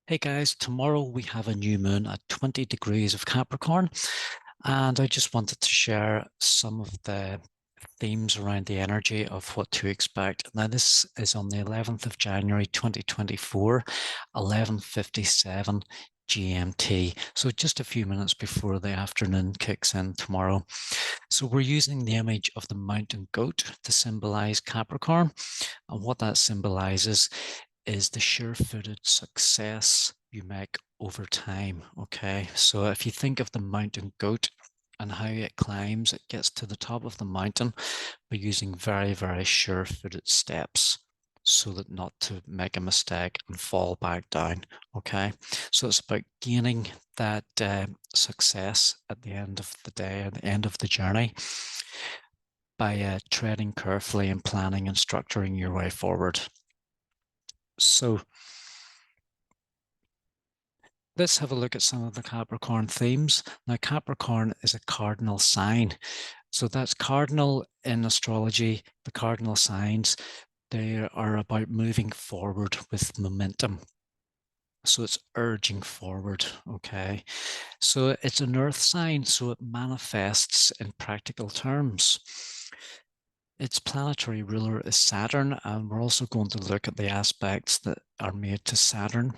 Hey guys, tomorrow we have a new moon at 20 degrees of Capricorn, and I just wanted to share some of the themes around the energy of what to expect. Now, this is on the 11th of January 2024, 11:57 GMT. So just a few minutes before the afternoon kicks in tomorrow. So we're using the image of the mountain goat to symbolize Capricorn. And what that symbolizes is the sure-footed success you make over time. Okay, so if you think of the mountain goat and how it climbs, it gets to the top of the mountain by using very, very sure-footed steps so that not to make a mistake and fall back down. Okay, so it's about gaining that success at the end of the day, at the end of the journey, by treading carefully and planning and structuring your way forward. So let's have a look at some of the Capricorn themes. Now, Capricorn is a cardinal sign. So that's cardinal in astrology, the cardinal signs. They are about moving forward with momentum. So it's urging forward, okay? So it's an earth sign, so it manifests in practical terms. Its planetary ruler is Saturn, and we're also going to look at the aspects that are made to Saturn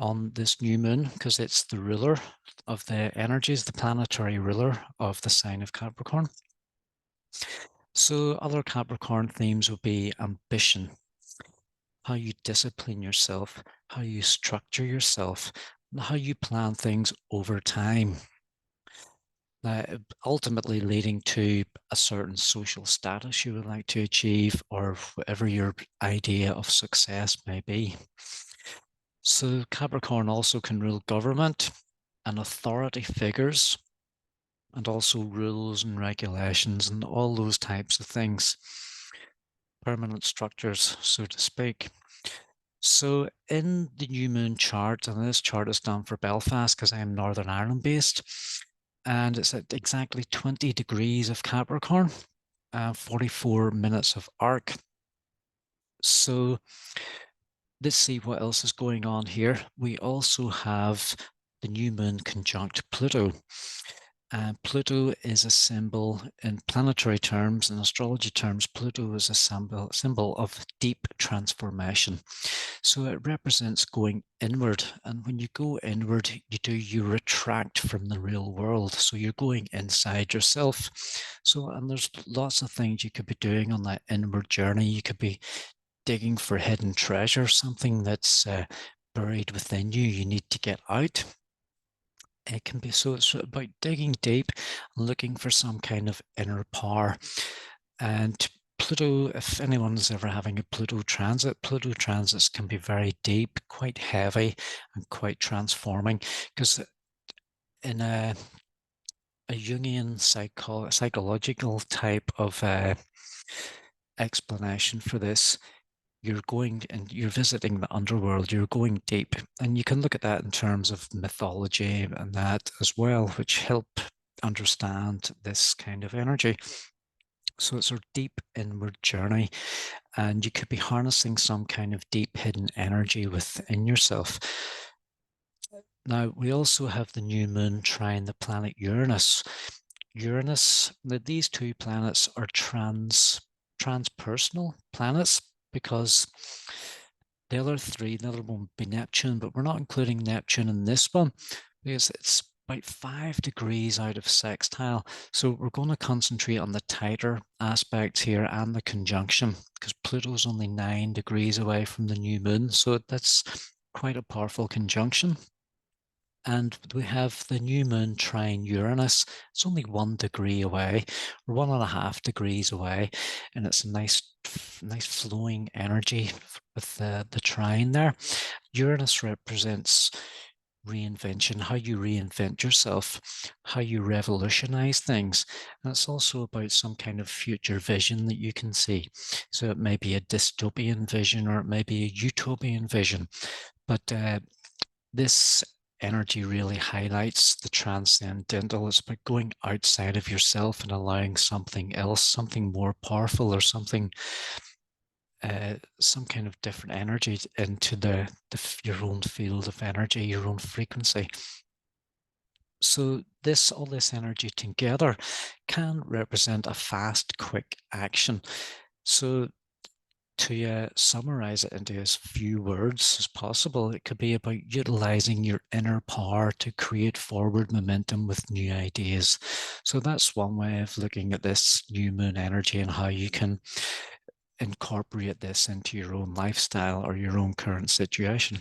on this new moon, because it's the ruler of the energies, the planetary ruler of the sign of Capricorn. So other Capricorn themes would be ambition, how you discipline yourself, how you structure yourself, and how you plan things over time. Ultimately leading to a certain social status you would like to achieve, or whatever your idea of success may be. So Capricorn also can rule government and authority figures, and also rules and regulations and all those types of things. Permanent structures, so to speak. So in the new moon chart, and this chart is done for Belfast because I am Northern Ireland based, and it's at exactly 20 degrees of Capricorn, 44 minutes of arc. So let's see what else is going on here. We also have the new moon conjunct Pluto. Pluto is a symbol in planetary terms, in astrology terms. Pluto is a symbol of deep transformation. So it represents going inward. And when you go inward, you retract from the real world. So you're going inside yourself. So, and there's lots of things you could be doing on that inward journey. You could be digging for hidden treasure, something that's buried within you. You need to get out. It can be, so it's about digging deep and looking for some kind of inner power. And Pluto, if anyone's ever having a Pluto transits can be very deep, quite heavy, and quite transforming. Because in a Jungian psychological type of explanation for this, you're going and you're visiting the underworld, you're going deep. And you can look at that in terms of mythology and that as well, which help understand this kind of energy. So it's a deep inward journey, and you could be harnessing some kind of deep hidden energy within yourself. Now, we also have the new moon trine the planet Uranus. These two planets are transpersonal planets, because the other one would be Neptune, but we're not including Neptune in this one because it's about 5 degrees out of sextile. So we're going to concentrate on the tighter aspects here and the conjunction, because Pluto's only 9 degrees away from the new moon. So that's quite a powerful conjunction. And we have the new moon trine Uranus. It's only 1 degree away, or 1.5 degrees away, and it's a nice flowing energy with the trine there. Uranus represents reinvention, how you reinvent yourself, how you revolutionize things. And it's also about some kind of future vision that you can see. So it may be a dystopian vision, or it may be a utopian vision. But this energy really highlights the transcendental. It's about going outside of yourself and allowing something else, something more powerful, or something some kind of different energy into your own field of energy, your own frequency. So all this energy together can represent a fast, quick action. So to summarize it into as few words as possible, it could be about utilizing your inner power to create forward momentum with new ideas. So that's one way of looking at this new moon energy and how you can incorporate this into your own lifestyle or your own current situation.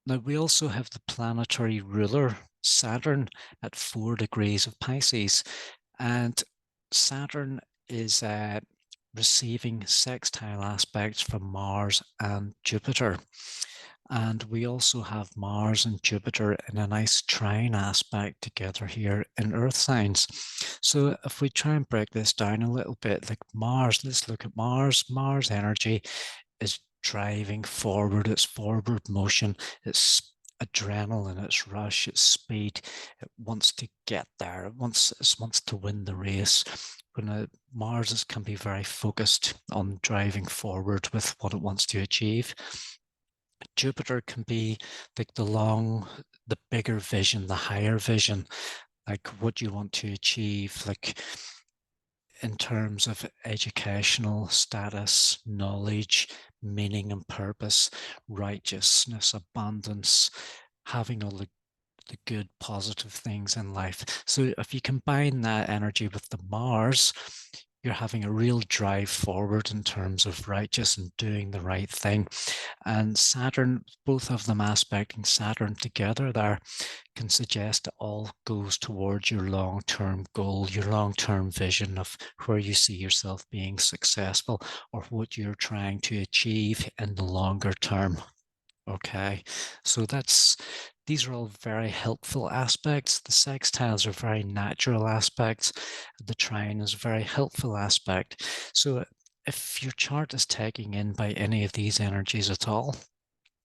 Now, we also have the planetary ruler, Saturn, at 4 degrees of Pisces. And Saturn is receiving sextile aspects from Mars and Jupiter. And we also have Mars and Jupiter in a nice trine aspect together here in Earth signs. So if we try and break this down a little bit, like Mars, let's look at Mars. Mars energy is driving forward, it's forward motion, it's adrenaline, it's rush, it's speed. It wants to get there, it wants to win the race. When Mars can be very focused on driving forward with what it wants to achieve. Jupiter can be like the bigger vision, the higher vision, like what you want to achieve, like in terms of educational status, knowledge, meaning and purpose, righteousness, abundance, having all the good positive things in life. So if you combine that energy with the Mars, you're having a real drive forward in terms of righteous and doing the right thing. And Saturn, both of them aspecting Saturn together there, can suggest it all goes towards your long-term goal, your long-term vision of where you see yourself being successful or what you're trying to achieve in the longer term. Okay, so these are all very helpful aspects. The sextiles are very natural aspects. The trine is a very helpful aspect. So if your chart is taking in by any of these energies at all,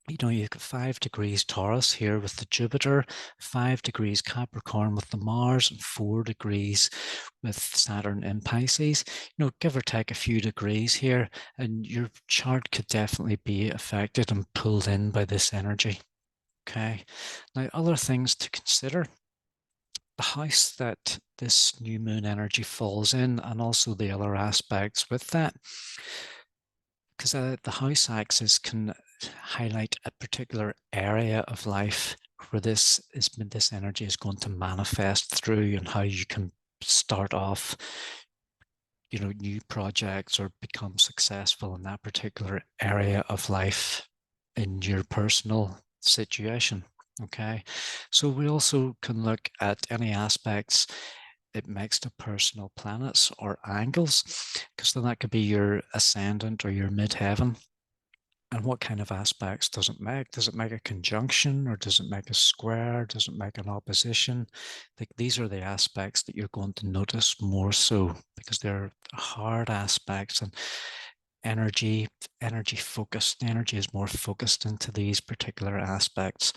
you've got 5 degrees Taurus here with the Jupiter, 5 degrees Capricorn with the Mars, and 4 degrees with Saturn in Pisces. Give or take a few degrees here, and your chart could definitely be affected and pulled in by this energy. Okay. Now, other things to consider: the house that this new moon energy falls in, and also the other aspects with that. Because the house axis can highlight a particular area of life where this energy is going to manifest through, and how you can start off new projects or become successful in that particular area of life in your personal situation. Okay, so we also can look at any aspects it makes to personal planets or angles, because then that could be your ascendant or your midheaven. And what kind of aspects does it make? Does it make a conjunction, or does it make a square? Does it make an opposition? Like, these are the aspects that you're going to notice more so, because they're hard aspects, and energy focused. Energy is more focused into these particular aspects.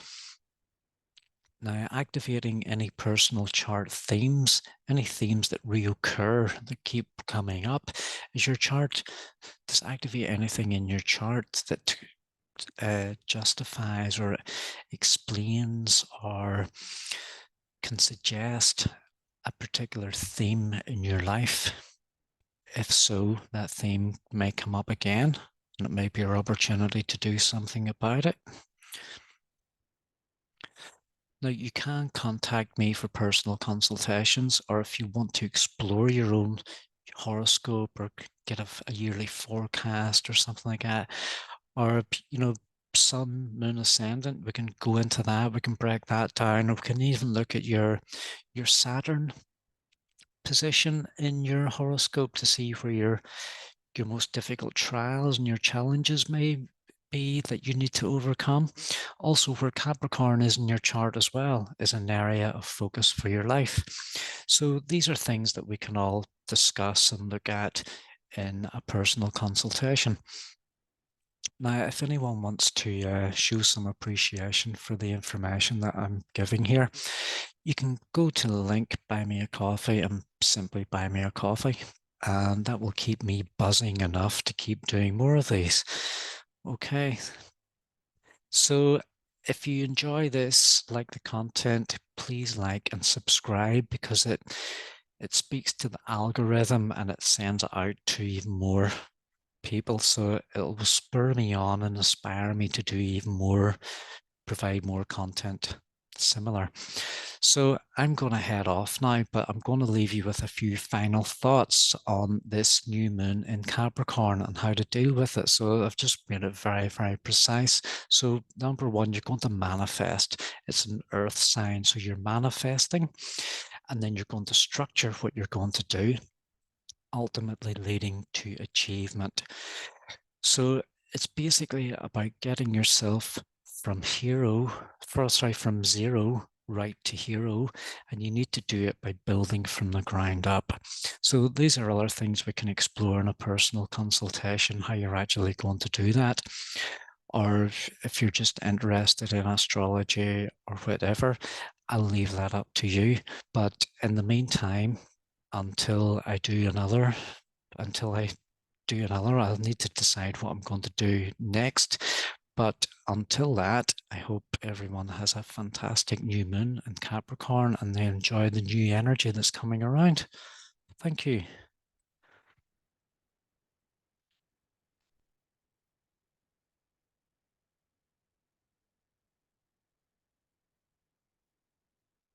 Now, activating any personal chart themes, any themes that reoccur, that keep coming up, is your chart. Does activate anything in your chart that justifies or explains or can suggest a particular theme in your life? If so, that theme may come up again, and it may be your opportunity to do something about it. Now, you can contact me for personal consultations, or if you want to explore your own horoscope or get a yearly forecast or something like that, or sun, moon, ascendant, we can go into that, we can break that down, or we can even look at your Saturn position in your horoscope to see where your most difficult trials and your challenges may be that you need to overcome. Also, where Capricorn is in your chart as well is an area of focus for your life. So these are things that we can all discuss and look at in a personal consultation. Now, if anyone wants to show some appreciation for the information that I'm giving here, you can go to the link, Buy Me a Coffee, and simply buy me a coffee. and that will keep me buzzing enough to keep doing more of these. Okay, so if you enjoy this, like the content, please like and subscribe, because it speaks to the algorithm and it sends it out to even more people. So it'll spur me on and inspire me to do even more, provide more content similar. So I'm going to head off now, but I'm going to leave you with a few final thoughts on this new moon in Capricorn and how to deal with it. So I've just made it very, very precise. So number one, you're going to manifest. It's an earth sign, so you're manifesting, and then you're going to structure what you're going to do, ultimately leading to achievement. So it's basically about getting yourself from from zero right to hero, and you need to do it by building from the ground up. So these are other things we can explore in a personal consultation, how you're actually going to do that. Or if you're just interested in astrology or whatever, I'll leave that up to you. But in the meantime, until I do another, until I do another, I'll need to decide what I'm going to do next. But until that, I hope everyone has a fantastic new moon in Capricorn and they enjoy the new energy that's coming around. Thank you.